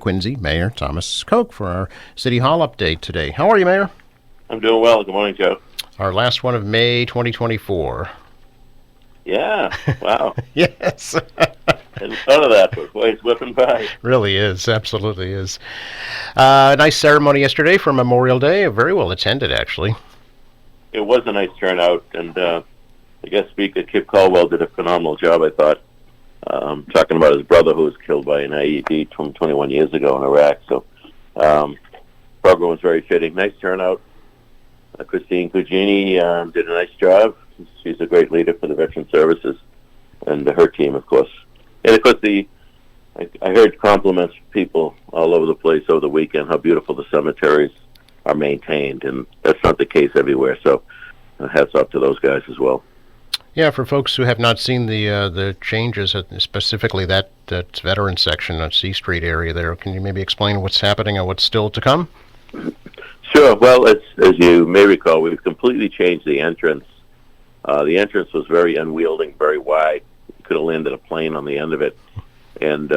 Quincy, Mayor Thomas Koch for our City Hall update today. How are you, Mayor? I'm doing well. Good morning, Joe. Our last one of May 2024. Yeah. Wow. Yes. Hadn't thought of that, but boy, it's whipping by. Really is. Absolutely is. Nice ceremony yesterday for Memorial Day. Very well attended, actually. It was a nice turnout, and I guess Speaker Kip Caldwell did a phenomenal job, I thought, talking about his brother who was killed by an IED 21 years ago in Iraq. So program was very fitting. Nice turnout. Christine Cugini did a nice job. She's a great leader for the Veteran Services and her team, of course. And, of course, I heard compliments from people all over the place over the weekend how beautiful the cemeteries are maintained, and that's not the case everywhere. So hats off to those guys as well. Yeah, for folks who have not seen the changes, specifically that veteran section on C Street area there, can you maybe explain what's happening and what's still to come? Sure. Well, as you may recall, we've completely changed the entrance. The entrance was very unwielding, very wide. You could have landed a plane on the end of it. And,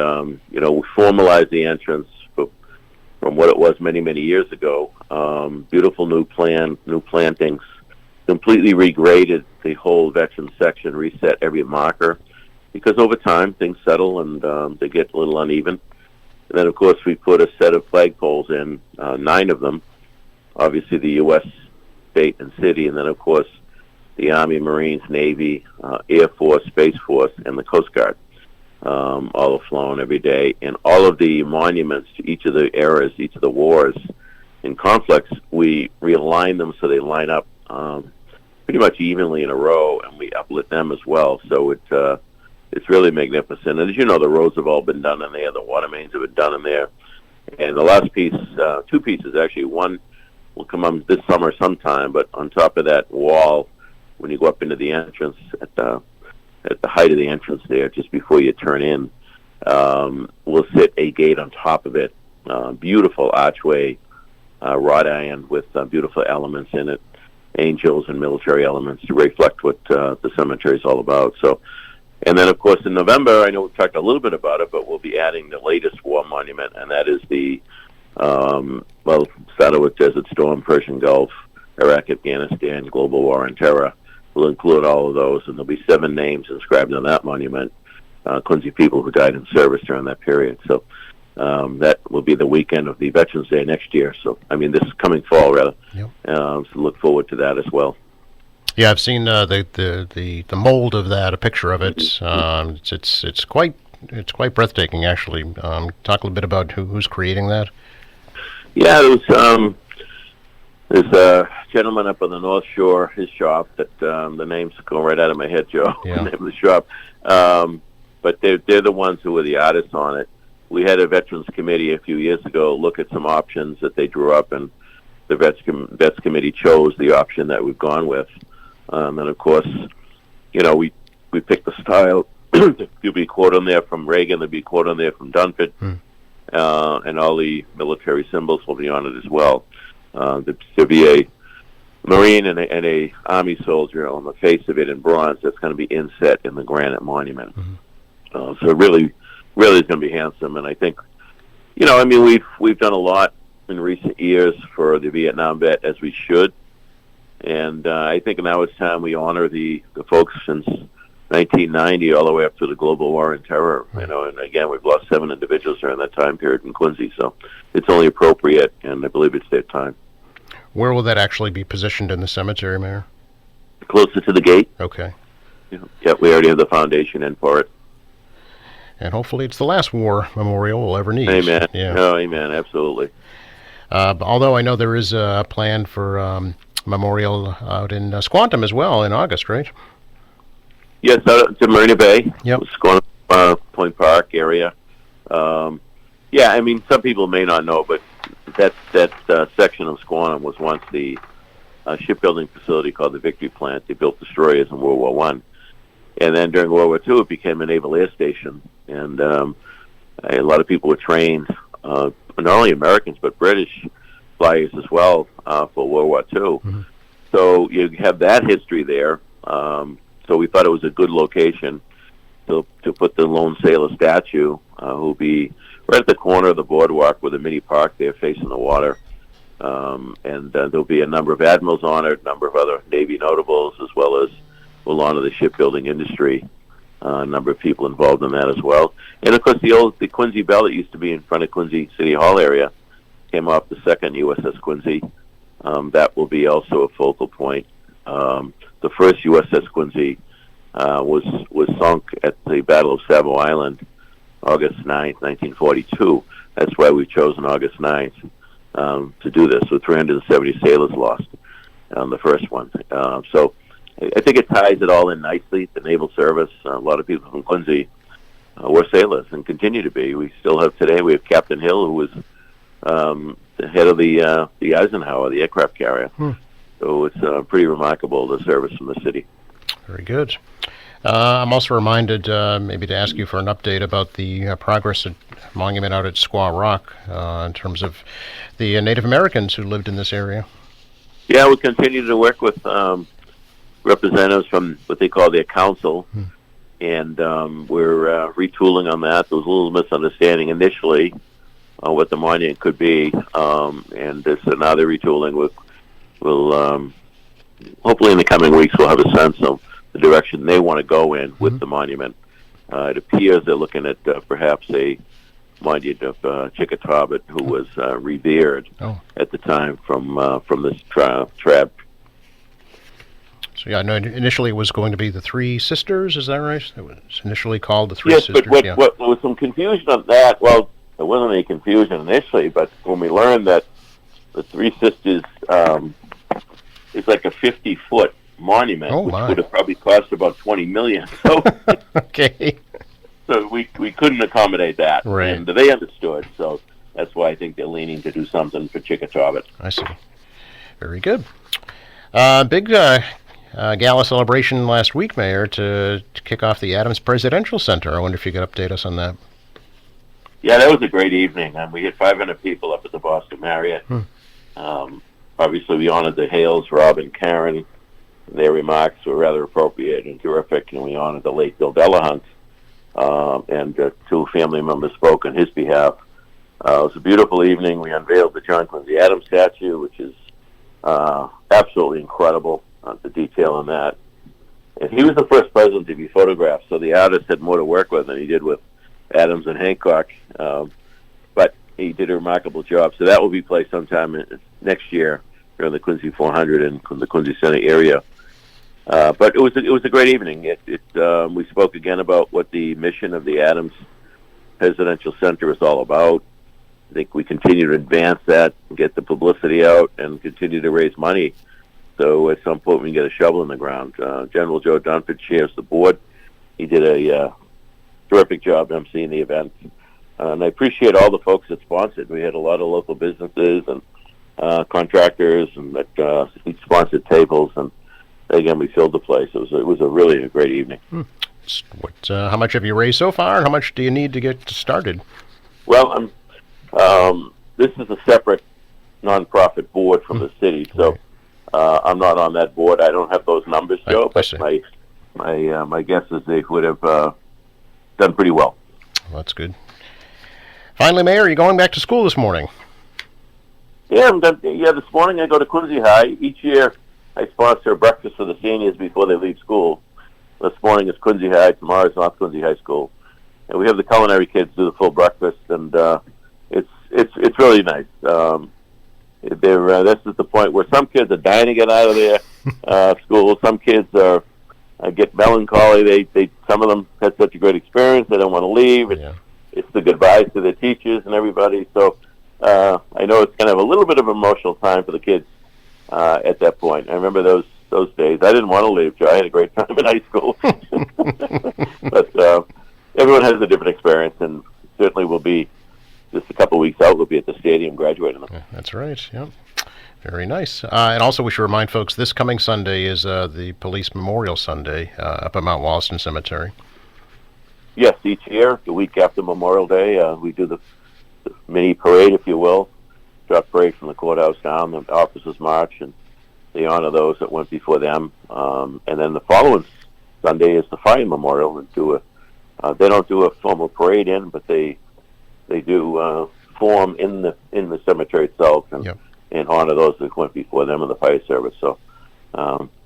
we formalized the entrance from what it was many, many years ago. Beautiful new plantings, completely regraded the whole veteran section, reset every marker. Because over time, things settle and they get a little uneven. And then, of course, we put a set of flagpoles in, 9 of them. Obviously, the U.S., state, and city. And then, of course, the Army, Marines, Navy, Air Force, Space Force, and the Coast Guard. All are flown every day. And all of the monuments to each of the eras, each of the wars and conflicts, we realign them so they line up pretty much evenly in a row, and we uplit them as well. So it's really magnificent. And as you know, the roads have all been done in there. The water mains have been done in there. And the last piece, 2 pieces actually. One will come on this summer sometime, but on top of that wall, when you go up into the entrance at the height of the entrance there, just before you turn in, we'll sit a gate on top of it. Beautiful archway, wrought iron with beautiful elements in it, angels and military elements to reflect what the cemetery is all about. So, and then of course in November, I know we've talked a little bit about it, but we'll be adding the latest war monument, and that is the started with Desert Storm, Persian Gulf, Iraq, Afghanistan, Global War on Terror. We'll include all of those, and there'll be 7 names inscribed on that monument, Quincy people who died in service during that period. So that will be the weekend of the Veterans Day next year. So, this coming fall, rather. Yep. So look forward to that as well. Yeah, I've seen the mold of that, a picture of it. It's quite breathtaking, actually. Talk a little bit about who's creating that. Yeah, there's a gentleman up on the North Shore, his shop, that the names go right out of my head, Joe, Yeah. the name of the shop. But they're the ones who were the artists on it. We had a Veterans Committee a few years ago look at some options that they drew up, and the Vets Committee chose the option that we've gone with. And, of course, we picked the style. There'll be a quote on there from Reagan. There'll be a quote on there from Dunford. And all the military symbols will be on it as well. There'll be a Marine and a Army soldier on the face of it in bronze that's going to be inset in the granite monument. So it really is going to be handsome. And I think, we've done a lot in recent years for the Vietnam vet, as we should. And I think now it's time we honor the folks since 1990 all the way up to the Global War on Terror. And again, we've lost 7 individuals during that time period in Quincy. So it's only appropriate, and I believe it's their time. Where will that actually be positioned in the cemetery, Mayor? Closer to the gate. Okay. Yeah, we already have the foundation in for it. And hopefully it's the last war memorial we'll ever need. Amen. Yeah. Oh, amen. Absolutely. Although I know there is a plan for memorial out in Squantum as well in August, right? Yes, out to Marina Bay. Yep. Squantum, Point Park area. Some people may not know, but that section of Squantum was once the shipbuilding facility called the Victory Plant. They built destroyers in World War I. And then during World War II, it became a naval air station. And a lot of people were trained, not only Americans, but British flyers as well for World War II. Mm-hmm. So you have that history there. So we thought it was a good location to put the lone sailor statue, who'll be right at the corner of the boardwalk with a mini park there facing the water. And there'll be a number of admirals on it, a number of other Navy notables, as well as we'll honor the shipbuilding industry. A number of people involved in that as well. And of course, the Quincy Bell that used to be in front of Quincy City Hall area came off the second USS Quincy. That will be also a focal point. The first USS Quincy was sunk at the Battle of Savo Island, August 9th, 1942. That's why we've chosen August 9th to do this, with 370 sailors lost on the first one. So I think it ties it all in nicely. The naval service, a lot of people from Quincy were sailors and continue to be. We still have today, we have Captain Hill, who was the head of the Eisenhower, the aircraft carrier. So it's pretty remarkable, the service from the city. Very good. I'm also reminded maybe to ask you for an update about the progress at monument out at Squaw Rock in terms of the Native Americans who lived in this area. Yeah, we continue to work with representatives from what they call their council, and we're retooling on that. There was a little misunderstanding initially on what the monument could be, and so now they're retooling. We'll hopefully in the coming weeks we'll have a sense of the direction they want to go in with the monument. It appears they're looking at perhaps a monument of Chickatawbut, who was revered at the time from this tribe. So yeah, I know initially it was going to be the Three Sisters. Is that right? It was initially called the Three Sisters. Yes, but what was some confusion on that? Well, there wasn't any confusion initially, but when we learned that the Three Sisters is like a 50-foot monument, which would have probably cost about $20 million. So, okay. So we couldn't accommodate that, right? And they understood. So that's why I think they're leaning to do something for Chickatawbut. I see. Very good. Big gala celebration last week, Mayor, to kick off the Adams Presidential Center. I wonder if you could update us on that. Yeah, that was a great evening. We had 500 people up at the Boston Marriott. Obviously, we honored the Hales, Rob, and Karen. Their remarks were rather appropriate and terrific, and we honored the late Bill Delahunt, and two family members spoke on his behalf. It was a beautiful evening. We unveiled the John Quincy Adams statue, which is absolutely incredible, the detail on that. And he was the first president to be photographed, so the artist had more to work with than he did with Adams and Hancock, but he did a remarkable job. So that will be placed sometime next year around the Quincy 400 and the Quincy Center area. But it was a great evening. We spoke again about what the mission of the Adams Presidential Center is all about. I think we continue to advance that, get the publicity out, and continue to raise money. So at some point we can get a shovel in the ground. General Joe Dunford chairs the board. He did a terrific job emceeing the event. And I appreciate all the folks that sponsored. We had a lot of local businesses and contractors and that sponsored tables, and again we filled the place. It was really a great evening. How much have you raised so far, and how much do you need to get started? Well, this is a separate nonprofit board from the city, so I'm not on that board. I don't have those numbers, Joe. But my guess is they would have done pretty well. Well, that's good. Finally, Mayor, are you going back to school this morning? Yeah, this morning I go to Quincy High. Each year I sponsor a breakfast for the seniors before they leave school. This morning is Quincy High, tomorrow is North Quincy High School. And we have the culinary kids do the full breakfast, and it's really nice. This is the point where some kids are dying to get out of their school. Some kids get melancholy. Some of them had such a great experience they don't want to leave. It's the goodbyes to the teachers and everybody. So I know it's kind of a little bit of an emotional time for the kids at that point. I remember those days. I didn't want to leave, Joe. I had a great time in high school. But everyone has a different experience, and certainly will be just a couple of weeks out. We'll be at the stadium graduating them. That's right. Yeah. Very nice. And also, we should remind folks, this coming Sunday is the Police Memorial Sunday up at Mount Wollaston Cemetery. Yes, each year, the week after Memorial Day, we do the mini parade, if you will, drop parade from the courthouse down, the officers march, and they honor those that went before them. And then the following Sunday is the Fire Memorial. And they don't do a formal parade in, but they they do form in the cemetery itself, and Yep. and honor those that went before them in the fire service. So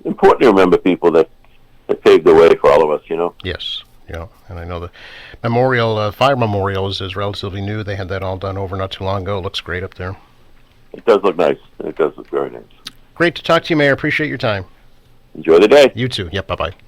important to remember people that paved the way for all of us. Yes. Yeah, and I know the memorial, fire memorial is relatively new. They had that all done over not too long ago. It looks great up there. It does look nice. It does look very nice. Great to talk to you, Mayor. Appreciate your time. Enjoy the day. You too. Yep, bye-bye.